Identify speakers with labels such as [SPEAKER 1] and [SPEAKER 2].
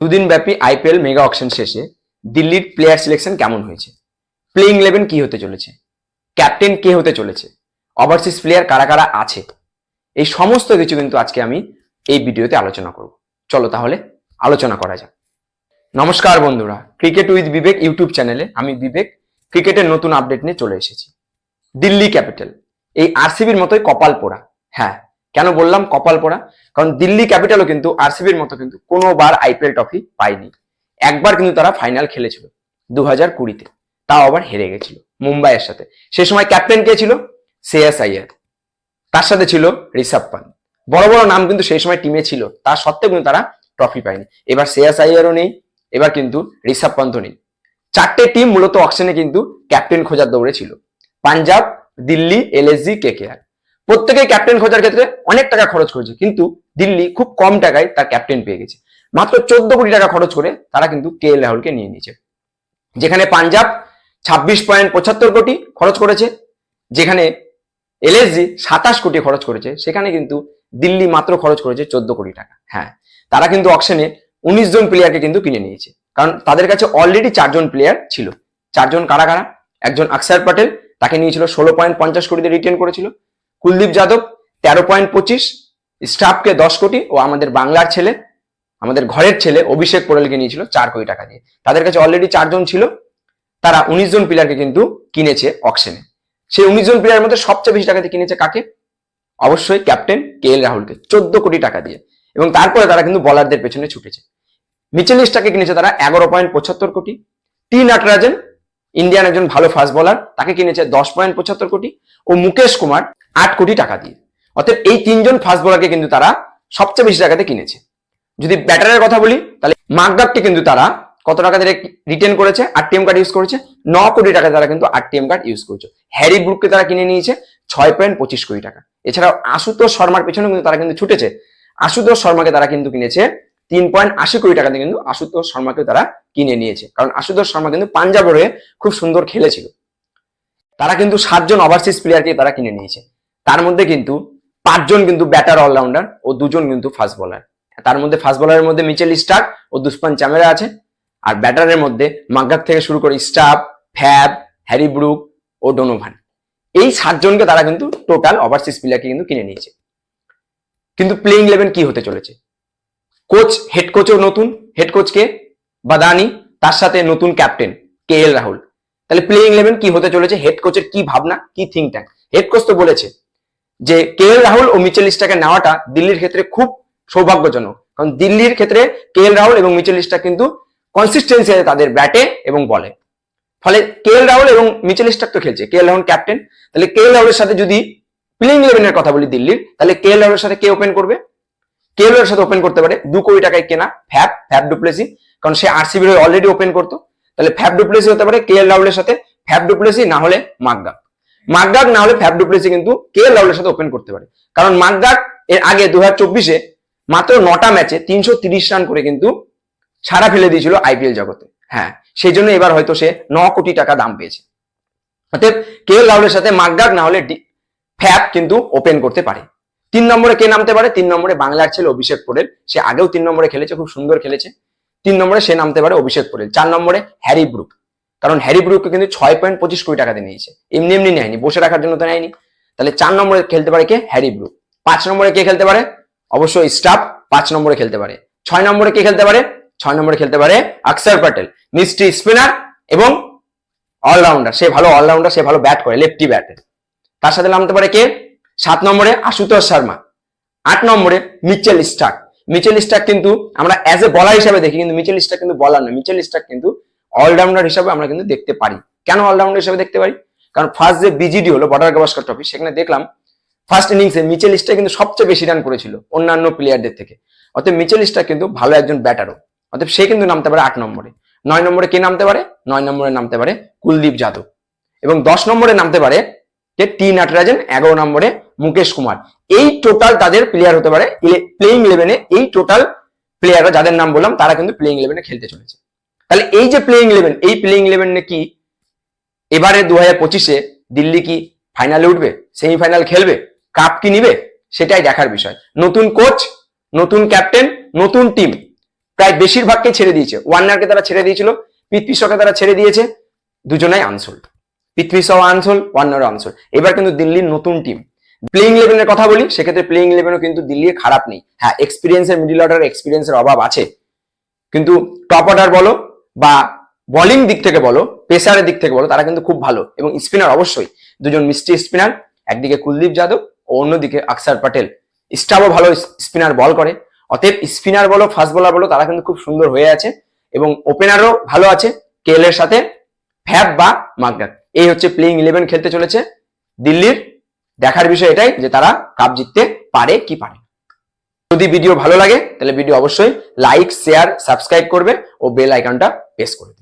[SPEAKER 1] দুদিন ব্যাপী IPL mega auction শেষে দিল্লির প্লেয়ার সিলেকশন কেমন হয়েছে, প্লেইং 11 কি হতে চলেছে, ক্যাপ্টেন কে হতে চলেছে, ওভারসিজ প্লেয়ার কারা কারা আছে, এই সমস্ত কিছু কিন্তু আজকে আমি এই ভিডিওতে আলোচনা করব। চলো তাহলে আলোচনা করা যাক। নমস্কার বন্ধুরা, ক্রিকেট উইথ বিবেক ইউটিউব চ্যানেলে আমি বিবেক ক্রিকেটের নতুন আপডেট নিয়ে চলে এসেছি। দিল্লি ক্যাপিটাল এই আরসিবির মতোই কপাল পোড়া। হ্যাঁ, কেন বললাম কপাল পোড়া? কারণ দিল্লি ক্যাপিটালও কিন্তু আরসিবির মতো কিন্তু কোনোবার আইপিএল ট্রফি পায়নি। একবার কিন্তু তারা ফাইনাল খেলেছিল 2020-তে, তাও আবার হেরে গেছিল মুম্বাইয়ের সাথে। সে সময় ক্যাপ্টেন কে ছিল? শ্রেয়াস আইয়ার, তার সাথে ছিল ঋষভ পান্ত। বড় বড় নাম কিন্তু সেই সময় টিমে ছিল, তা সত্ত্বেও কিন্তু তারা ট্রফি পায়নি। এবার শ্রেয়াস আইয়ারও নেই, এবার কিন্তু ঋষভ পান্ত নেই। চারটে টিম মূলত অকশনে কিন্তু ক্যাপ্টেন খোঁজার দৌড়ে ছিল। পাঞ্জাব, দিল্লি, এলএসজি, কেকেআর প্রত্যেকেই ক্যাপ্টেন খোঁজার ক্ষেত্রে অনেক টাকা খরচ করেছে, কিন্তু দিল্লি খুব কম টাকায় তার ক্যাপ্টেন পেয়ে গেছে। মাত্র 14 কোটি টাকা খরচ করে তারা কিন্তু কেএল রাহুলকে নিয়ে নিয়েছে। যেখানে পাঞ্জাব 26.75 কোটি খরচ করেছে, যেখানে এলএসজি 27 কোটি খরচ করেছে, সেখানে কিন্তু দিল্লি মাত্র খরচ করেছে 14 কোটি টাকা। হ্যাঁ, তারা কিন্তু অকশনে 19 জন প্লেয়ারকে কিন্তু কিনে নিয়েছে, কারণ তাদের কাছে অলরেডি 4 জন প্লেয়ার ছিল। 4 জন কারা কারা? একজন অক্ষর প্যাটেল, তাকে নিয়েছিল 16.50 কোটিতে রিটেন করেছিল। কুলদীপ যাদব 13.25, স্টাফকে 10 কোটি, ও আমাদের বাংলার ছেলে, আমাদের ঘরের ছেলে অভিষেক পোরেলকে নিয়েছিল 4 কোটি টাকা দিয়ে। তাদের কাছে অলরেডি 4 জন ছিল, তারা 19 জন প্লেয়ারকে কিন্তু কিনেছে অকশনে। সেই 19 জন প্লেয়ারের মধ্যে সবচেয়ে বেশি টাকাতে কিনেছে কাকে? অবশ্যই ক্যাপ্টেন কেএল রাহুলকে 14 কোটি টাকা দিয়ে। এবং তারপরে তারা কিন্তু বলারদের পেছনে ছুটেছে। মিচেল স্টার্ককে কিনেছে তারা 11.75 কোটি। টি নটরাজন, ইন্ডিয়ান একজন ভালো ফাস্ট বোলার, তাকে কিনেছে 10.75 কোটি। ও মুকেশ কুমার 8 কোটি টাকা দিয়ে। অর্থাৎ এই 3 জন ফাস্ট বোলারকে কিন্তু তারা সবচেয়ে বেশি টাকাতে কিনেছে। যদি ব্যাটারের কথা বলি, তাহলে মাকডাককে কিন্তু তারা কত টাকা দিয়ে রিটেন করেছে? আরটিএম কার্ড ইউজ করেছে 9 কোটি টাকা, তারা কিন্তু আরটিএম কার্ড ইউজ করেছে। হ্যারি ব্রুককে তারা কিনে নিয়েছে 6.25 কোটি টাকা। এছাড়াও আশুতোষ শর্মার পেছনে কিন্তু তারা কিন্তু ছুটেছে। আশুতোষ শর্মাকে তারা কিন্তু কিনেছে 3.80 কোটি টাকা দিয়ে, কিন্তু আশুতোষ শর্মাকে তারা কিনে নিয়েছে, কারণ আশুতোষ শর্মা কিন্তু পাঞ্জাবের হয়ে খুব সুন্দর খেলেছিল। তারা কিন্তু 7 জন ওভারসিজ প্লেয়ারকে তারা কিনে নিয়েছে। তার মধ্যে কিন্তু 5 জন কিন্তু ব্যাটার অলরাউন্ডার ও 2 জন কিন্তু ফাস্ট বোলার। তার মধ্যে ফাস্ট বোলারের মধ্যে মিচেল স্টার্ক ও দুষ্মান চামেরা আছে, আর ব্যাটারের মধ্যে মাকগাক থেকে শুরু করে স্টাফ, ফ্যাব, হ্যারি ব্রুক ও ডোনোভান। এই 7 জনকে তারা কিন্তু টোটাল ওভারসিজ প্লেয়ারকে কিন্তু কিনে নিয়েছে। কিন্তু প্লেইং 11 কি হতে চলেছে? কোচ, হেড কোচও নতুন। হেড কোচকে বাদানি, তার সাথে নতুন ক্যাপ্টেন কেএল রাহুল। তাহলে প্লেইং 11 কি হতে চলেছে? হেড কোচের কি ভাবনা, কি থিঙ্ক ট্যাঙ্ক? হেড কোচ তো বলেছে যে কেএল রাহুল ও মিচেল স্টার্ককে নেওয়াটা দিল্লির ক্ষেত্রে খুব সৌভাগ্যজনক, কারণ দিল্লির ক্ষেত্রে কেএল রাহুল এবং মিচেল স্টার্ক কিন্তু কনসিস্টেন্সি আছে তাদের ব্যাটে এবং বলে। ফলে কেএল রাহুল এবং মিচেল স্টার্ক তো খেলছে, কেএল রাহুল ক্যাপ্টেন। তাহলে কেএল রাহুলের সাথে যদি প্লেইং 11 এর কথা বলি দিল্লির, তাহলে কেএল রাহুলের সাথে কে ওপেন করবে? কেএল রাহুলের সাথে ওপেন করতে পারে 2 কোটি টাকায় কেনা ফ্যাব ডুপ্লেসি, কারণ সে আরসিবি হয়ে অলরেডি ওপেন করতো। তাহলে ফ্যাব ডুপ্লেসি হতে পারে কেএল রাহুলের সাথে, ফ্যাব ডুপ্লেসি না হলে মাকগাক না হলে ফ্যাব ডুপ্লেসি কিন্তু কেএল রাহুলের সাথে ওপেন করতে পারে। কারণ মাকগাক এর আগে 2024-এ মাত্র 9টা ম্যাচে 330 রান করে কিন্তু সারা ফেলে দিয়েছিল আইপিএল জগতে। হ্যাঁ, সেই জন্য এবার হয়তো সে 9 কোটি টাকা দাম পেয়েছে। অতএব কেএল রাহুলের সাথে মাকগাক না হলে ফ্যাব কিন্তু ওপেন করতে পারে। 3 নম্বরে কে নামতে পারে? 3 নম্বরে বাংলার ছেলে অভিষেক পোরেল, সে আগেও 3 নম্বরে খেলেছে, খুব সুন্দর খেলেছে। 3 নম্বরে সে নামতে পারে অভিষেক পোরেল। 4 নম্বরে হ্যারি ব্রুক, কারণ হ্যারি ব্রুককে কিন্তু 6.25 কোটি টাকা দিয়ে নিয়েছে, এমনি এমনি নেয়নি, বসে রাখার জন্য তো নেয়নি। তাহলে 4 নম্বরে খেলতে পারে কে? Harry Brook. 5 নম্বরে কে খেলতে পারে? অবশ্যই স্টাফ 5 নম্বরে খেলতে পারে। 6 নম্বরে কে খেলতে পারে? 6 নম্বরে খেলতে পারে অক্ষর প্যাটেল, মিস্ট্রি স্পিনার এবং অলরাউন্ডার। সে ভালো অলরাউন্ডার, সে ভালো ব্যাট করে, লেফটি ব্যাটে। তার সাথে নামতে পারে কে? 7 নম্বরে আশুতোষ শর্মা। 8 নম্বরে মিচেল স্টার্ক। মিচেল স্টার্ক কিন্তু আমরা অ্যাজ এ বলার হিসাবে দেখি, কিন্তু মিচেল স্টার্ক কিন্তু বলার নয়। মিচেল স্টার্ক কিন্তু অলরাউন্ডার হিসাবে আমরা কিন্তু দেখতে পারি। কেন অলরাউন্ডার হিসাবে দেখতে পারি? কারণ ফার্স্ট যে বিজিডি হলো, বর্ডার গাভাস্কর ট্রফি, সেখানে দেখলাম ফার্স্ট ইনিংসে মিচেল স্টার্ক কিন্তু সবচেয়ে বেশি রান করেছিল অন্যান্য প্লেয়ারদের থেকে। অতএব মিচেল স্টার্ক কিন্তু ভালো একজন ব্যাটারও, অতএব সে কিন্তু নামতে পারে 8 নম্বরে। 9 নম্বরে কে নামতে পারে? 9 নম্বরে নামতে পারে কুলদীপ যাদব। এবং 10 নম্বরে নামতে পারে টি নটরাজন। 11 নম্বরে মুকেশ কুমার। এই টোটাল তাদের প্লেয়ার হতে পারে প্লেইং 11-এ। এই টোটাল প্লেয়াররা যাদের নাম বললাম, তারা কিন্তু প্লেইং 11-এ খেলতে চলেছে। তাহলে এই যে প্লেইং 11, এই প্লেইং 11 কি এবারে 2025-এ দিল্লি কি ফাইনালে উঠবে, সেমিফাইনাল খেলবে, কাপ কি নিবে, সেটাই দেখার বিষয়। নতুন কোচ, নতুন ক্যাপ্টেন, নতুন টিম, প্রায় বেশিরভাগকে ছেড়ে দিয়েছে। ওয়ার্নারকে তারা ছেড়ে দিয়েছিল, পৃথ্বী শকে তারা ছেড়ে দিয়েছে, দুজনাই আনসোল্ড। পৃথ্বী শ আনসোল্ড, ওয়ার্নারও আনসোল্ড। এবার কিন্তু দিল্লির নতুন টিম। প্লেইং ইলেভেনের কথা বলি, সেক্ষেত্রে প্লেইং ইলেভেনও কিন্তু দিল্লির খারাপ নেই। হ্যাঁ, এক্সপিরিয়েন্সের মিডল অর্ডার এক্সপিরিয়েন্সের অভাব আছে, কিন্তু টপ অর্ডার বলো বা বোলিং দিক থেকে বলো, পেসারের দিক থেকে বলো, তারা কিন্তু খুব ভালো। এবং স্পিনার অবশ্যই দুজন মিষ্টি স্পিনার, একদিকে কুলদীপ যাদব ও অন্যদিকে অক্ষর প্যাটেল। স্টাফও ভালো স্পিনার বল করে। অতএব স্পিনার বলো, ফাস্ট বোলার বলো, তারা কিন্তু খুব সুন্দর হয়ে আছে। এবং ওপেনারও ভালো আছে, কেএল এর সাথে ফ্যাব বা মাকডার। এই হচ্ছে প্লেইং ইলেভেন খেলতে চলেছে দিল্লির। দেখার বিষয় এটাই যে তারা কাপ জিততে পারে কি পারে। যদি ভিডিও ভালো লাগে তাহলে ভিডিও অবশ্যই লাইক, শেয়ার, সাবস্ক্রাইব করবে ও বেল আইকনটা প্রেস করবে।